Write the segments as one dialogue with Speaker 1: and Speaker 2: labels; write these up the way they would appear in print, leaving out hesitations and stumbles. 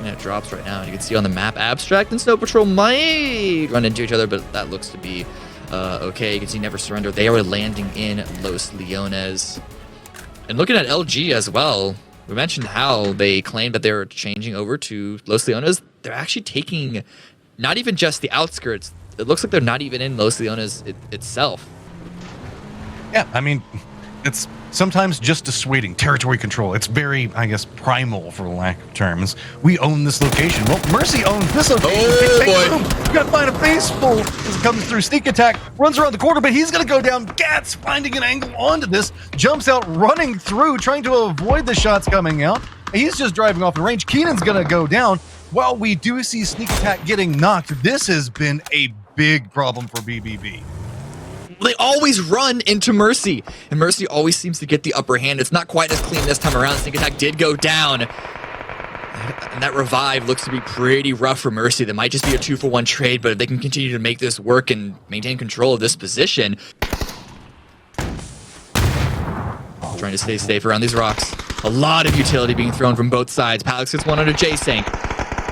Speaker 1: it drops right now. And you can see on the map, Abstract and Snow Patrol might run into each other, but that looks to be okay. You can see Never Surrender. They are landing in Los Leones. And looking at LG as well, we mentioned how they claimed that they were changing over to Los Leones. They're actually taking not even just the outskirts. It looks like they're not even in Los Leones itself.
Speaker 2: Yeah, I mean, it's sometimes just dissuading territory control. It's very, I guess, primal for lack of terms. We own this location. Well, Mercy owns this location.
Speaker 1: Oh, boy.
Speaker 2: You gotta find a face full as it comes through. Sneak attack, runs around the corner, but he's gonna go down. Gats finding an angle onto this, jumps out, running through, trying to avoid the shots coming out. He's just driving off the range. Keenan's gonna go down. While we do see Sneak attack getting knocked, this has been a big problem for BBB.
Speaker 1: They always run into Mercy, and Mercy always seems to get the upper hand. It's not quite as clean this time around. Sneak attack did go down, and that revive looks to be pretty rough for Mercy. That might just be a 2-for-1 trade, but if they can continue to make this work and maintain control of this position, trying to stay safe around these rocks. A lot of utility being thrown from both sides. Palix gets one under J-Sank.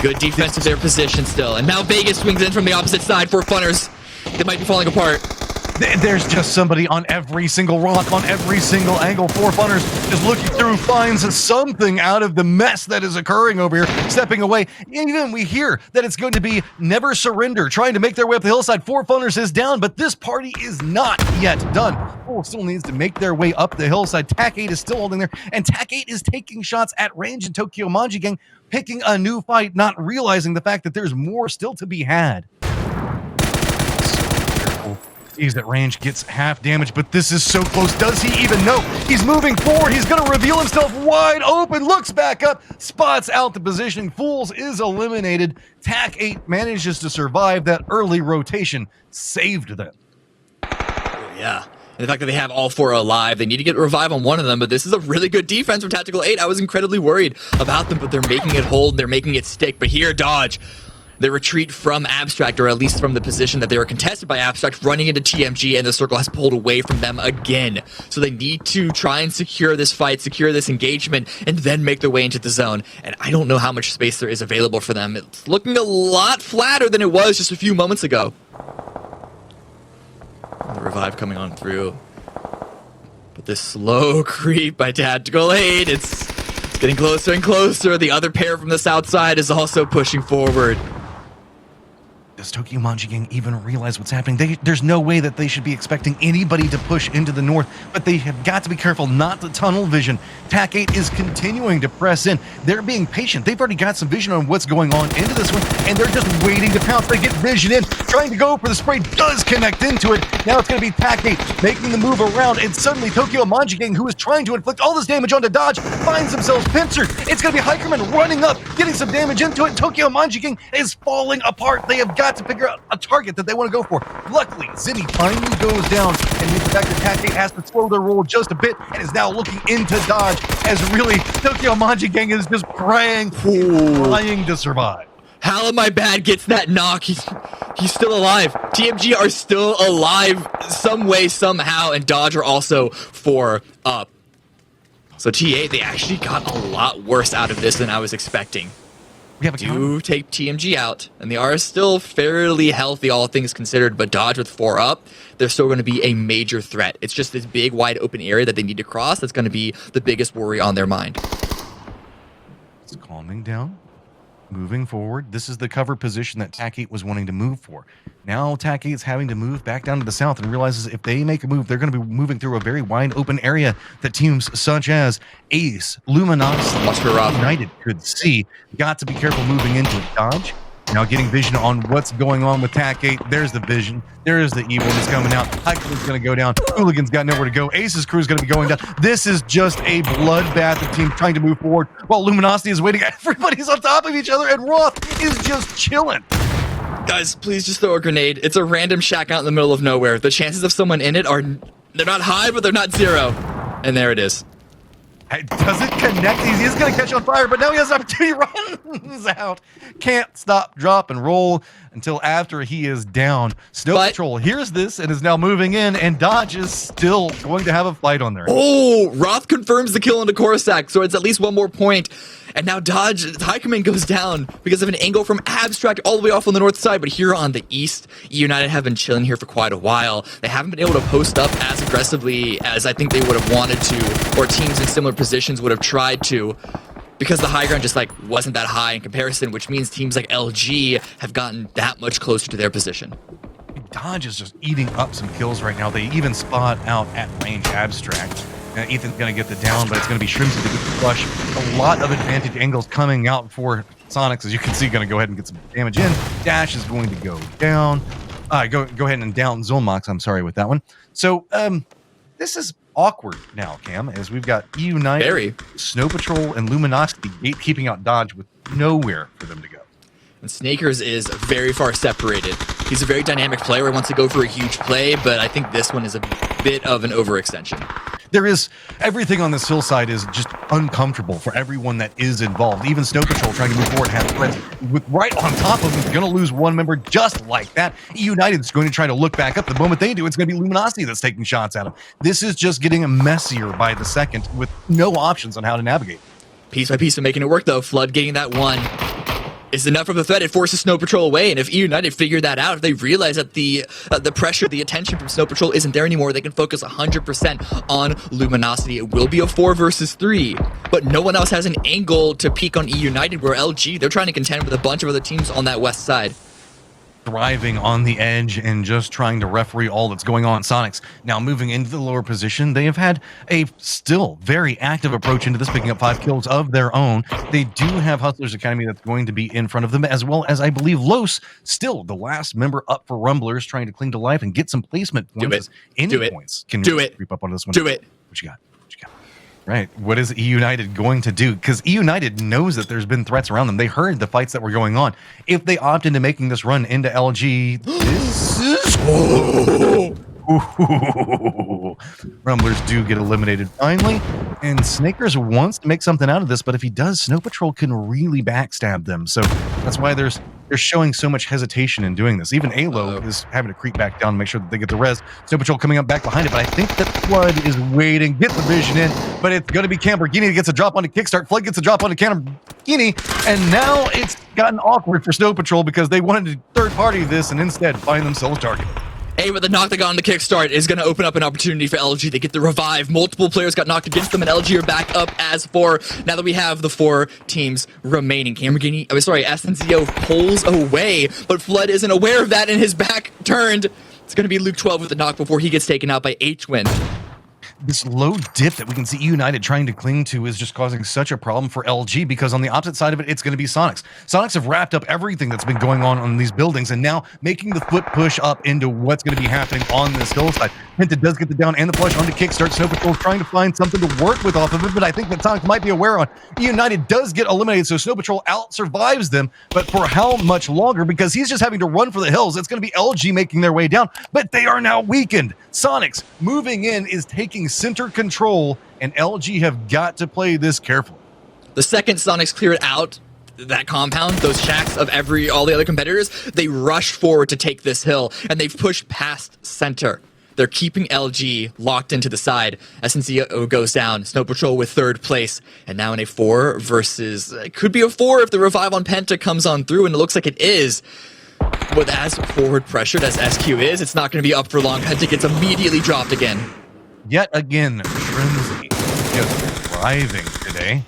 Speaker 1: Good defense of their position still, and now Vegas swings in from the opposite side for Funners. They might be falling apart.
Speaker 2: There's just somebody on every single rock, on every single angle. 4 Funners just looking through, finds something out of the mess that is occurring over here, stepping away. Even we hear that it's going to be Never Surrender, trying to make their way up the hillside. 4 Funners is down, but this party is not yet done. 4 still needs to make their way up the hillside. TAC 8 is still holding there, and TAC 8 is taking shots at range, and Tokyo Manji Gang picking a new fight, not realizing the fact that there's more still to be had. He's at range, gets half damage, but this is so close. Does he even know? He's moving forward. He's going to reveal himself wide open, looks back up, spots out the position. Fools is eliminated. TAC 8 manages to survive that early rotation. Saved them.
Speaker 1: Yeah. And the fact that they have all 4 alive, they need to get a revive on one of them, but this is a really good defense from Tactical 8. I was incredibly worried about them, but they're making it hold, they're making it stick. But here, Dodge, they retreat from Abstract, or at least from the position that they were contested by Abstract, running into TMG, and the circle has pulled away from them again. So they need to try and secure this fight, secure this engagement, and then make their way into the zone. And I don't know how much space there is available for them. It's looking a lot flatter than it was just a few moments ago. The revive coming on through. But this slow creep by Tactical 8, it's getting closer and closer. The other pair from the south side is also pushing forward.
Speaker 2: Does Tokyo Manji Gang even realize what's happening? There's no way that they should be expecting anybody to push into the north, but they have got to be careful not to tunnel vision. TAC 8 is continuing to press in. They're being patient. They've already got some vision on what's going on into this one, and they're just waiting to pounce. They get vision in, trying to go for the spray, does connect into it. Now it's going to be TAC 8 making the move around, and suddenly Tokyo Manji Gang, who is trying to inflict all this damage onto Dodge, finds themselves pincered. It's going to be Hikerman running up, getting some damage into it. Tokyo Manji Gang is falling apart. They have got to figure out a target that they want to go for. Luckily, Zinni finally goes down, and the fact that TAC 8 has to slow their roll just a bit and is now looking into Dodge, as really Tokyo Manji Gang is just praying, trying to survive.
Speaker 1: Halamai gets that knock. He's still alive. TMG are still alive some way, somehow, and Dodge are also 4 up. So T8, they actually got a lot worse out of this than I was expecting. Do take TMG out, and they are still fairly healthy, all things considered, but Dodge with 4 up, they're still going to be a major threat. It's just this big, wide open area that they need to cross that's going to be the biggest worry on their mind.
Speaker 2: It's calming down, moving forward. This is the cover position that TAC 8 was wanting to move for. Now TAC 8 is having to move back down to the south and realizes if they make a move, they're going to be moving through a very wide open area that teams such as Ace, Luminosity, United could see. Got to be careful moving into it. Dodge now getting vision on what's going on with TAC 8. There's the vision. There is the evilness coming out. Hikerman's going to go down. Hooligan's got nowhere to go. Ace's crew is going to be going down. This is just a bloodbath of teams trying to move forward while Luminosity is waiting. Everybody's on top of each other, and Roth is just chilling.
Speaker 1: Guys, please just throw a grenade. It's a random shack out in the middle of nowhere. The chances of someone in it are, they're not high, but they're not 0. And there it is.
Speaker 2: It doesn't connect. He's going to catch on fire, but now he has an opportunity. Runs out. Can't stop, drop, and roll until after he is down. Snow Patrol hears this and is now moving in, and Dodge is still going to have a fight on there.
Speaker 1: Oh, Roth confirms the kill into Corsac, so it's at least one more point. And now Dodge, High Command goes down because of an angle from Abstract all the way off on the north side. But here on the east, United have been chilling here for quite a while. They haven't been able to post up as aggressively as I think they would have wanted to, or teams in similar positions would have tried to, because the high ground just like wasn't that high in comparison, which means teams like LG have gotten that much closer to their position.
Speaker 2: Dodge is just eating up some kills right now. They even spot out at range Abstract. Ethan's going to get the down, but it's going to be Shrimps to get the flush. A lot of advantage angles coming out for Soniqs. As you can see, going to go ahead and get some damage in. Dash is going to go down. Go ahead and down Zolmox. I'm sorry with that one. So this is awkward now, Cam, as we've got United, Snow Patrol, and Luminosity keeping out Dodge with nowhere for them to go.
Speaker 1: And Snakers is very far separated. He's a very dynamic player. He wants to go for a huge play, but I think this one is a bit of an overextension.
Speaker 2: There is everything on this hillside is just uncomfortable for everyone that is involved. Even Snow Patrol trying to move forward has friends with right on top of him, going to lose one member just like that. United is going to try to look back up. The moment they do, it's going to be Luminosity that's taking shots at him. This is just getting messier by the second with no options on how to navigate.
Speaker 1: Piece by piece of making it work, though. Flood getting that one is enough of a threat. It forces Snow Patrol away, and if United figure that out, if they realize that the pressure, the attention from Snow Patrol isn't there anymore, they can focus 100% on Luminosity. It will be a 4 versus 3, but no one else has an angle to peek on United, where LG, they're trying to contend with a bunch of other teams on that west side.
Speaker 2: Thriving on the edge and just trying to referee all that's going on. Soniqs now moving into the lower position. They have had a still very active approach into this, picking up 5 kills of their own. They do have Hustlers Academy that's going to be in front of them, as well as I believe Los, still the last member up for Rumblers, trying to cling to life and get some placement points. Points can creep up on this one.
Speaker 1: Do it.
Speaker 2: What you got? Right. What is United going to do? Because United knows that there's been threats around them. They heard the fights that were going on. If they opt into making this run into LG, this is... Rumblers do get eliminated finally, and Snakers wants to make something out of this, but if he does, Snow Patrol can really backstab them. So that's why they're showing so much hesitation in doing this. Even Alo is having to creep back down to make sure that they get the res. Snow Patrol coming up back behind it, but I think that Flood is waiting, get the vision in, but it's going to be Camborghini that gets a drop onto Kickstart. Flood gets a drop onto Camborghini, and now it's gotten awkward for Snow Patrol because they wanted to third-party this and instead find themselves targeted.
Speaker 1: Hey, but the knock that got on the kickstart is going to open up an opportunity for LG. They get the revive. Multiple players got knocked against them, and LG are back up as 4. Now that we have the 4 teams remaining. SNCO pulls away, but Flood isn't aware of that, and his back turned. It's going to be Luke 12 with the knock before he gets taken out by H-Win.
Speaker 2: This low dip that we can see United trying to cling to is just causing such a problem for LG, because on the opposite side of it, it's going to be Soniqs. Soniqs have wrapped up everything that's been going on these buildings, and now making the foot push up into what's going to be happening on this hillside. Penta does get the down and the flush onto Kickstart. Snow Patrol trying to find something to work with off of it, but I think that Soniqs might be aware on. United does get eliminated, so Snow Patrol out survives them, but for how much longer? Because he's just having to run for the hills. It's going to be LG making their way down, but they are now weakened. Soniqs moving in is taking center control, and LG have got to play this carefully.
Speaker 1: The second Soniqs cleared out that compound, those shacks of all the other competitors, they rushed forward to take this hill, and they've pushed past center. They're keeping LG locked into the side. SNCO goes down. Snow Patrol with 3rd place, and now in a 4 versus... It could be a 4 if the revive on Penta comes on through, and it looks like it is. But as forward pressured as SQ is, it's not going to be up for long. Penta gets immediately dropped again.
Speaker 2: Yet again, Shrimsy just thriving today.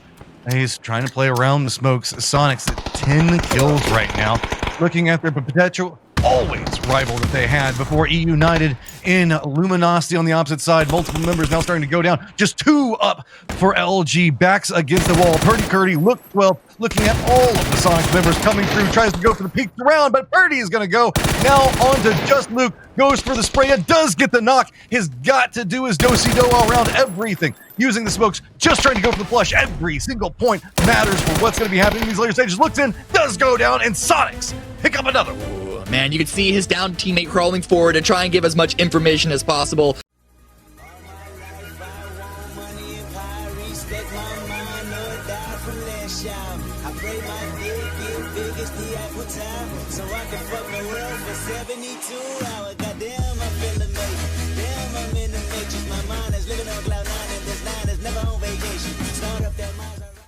Speaker 2: He's trying to play around the smokes. Soniqs at 10 kills right now. Looking at their potential, always rival that they had before United in Luminosity on the opposite side. Multiple members now starting to go down. Just 2 up for LG. Backs against the wall. Purdy Curdy looks well, looking at all of the Soniqs members coming through. Tries to go for the peak around, but Purdy is going to go. Now on to just Luke. Goes for the spray. It does get the knock. Has got to do his do-si-do around everything. Using the smokes, just trying to go for the flush. Every single point matters for what's going to be happening in these later stages. Looks in, does go down, and Soniqs pick up another one.
Speaker 1: Man, you can see his down teammate crawling forward to try and give as much information as possible.
Speaker 3: affect my mind, no it died from last shout. I pray my dick get big as the Eiffel Tower, so I can fuck the world for 70